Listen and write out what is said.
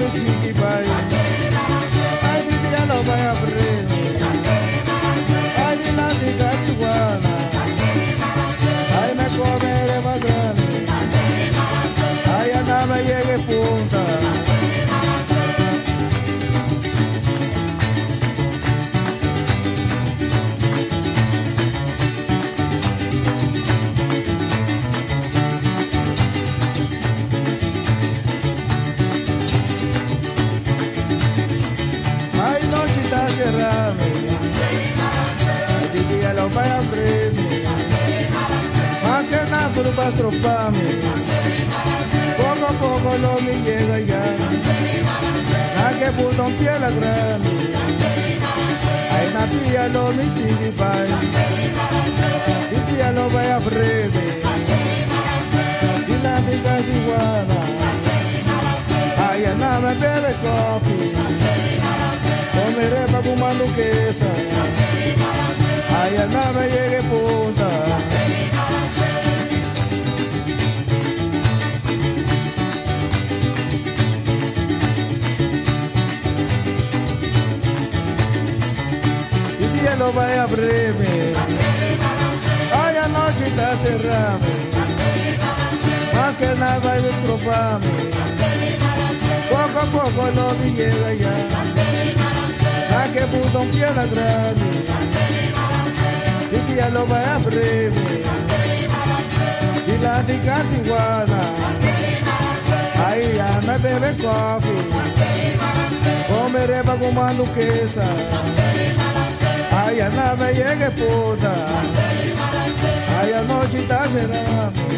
me sigue pai. Ai de dia lo vai abrir. Ai de lá de Gatiguana. Ai me comeré más grande. Ai anda me llegue punta. Lo vai abrir, más que nada tú vas a estroparme. Poco a poco lo me llega ya. La que puso un pie la grande. Ay, la tía lo me sigue pai. Y tía lo va a abrir. Y la pica es igual. Ay, anda me bebe coffee. Comeré pa' fumando queso. Ay, anda me llegue punta. Y día lo va a abrirme. Ay, anoche está cerrame. Más que nada va a estroparme. Poco a poco lo me llega ya. La que puso un pie la grande. Ya lo va a abrir y la diga iguana. Ahí ya me bebe coffee, comeré pa' comando queso. Ahí ya no me llegue puta, ahí anoche está cerrando.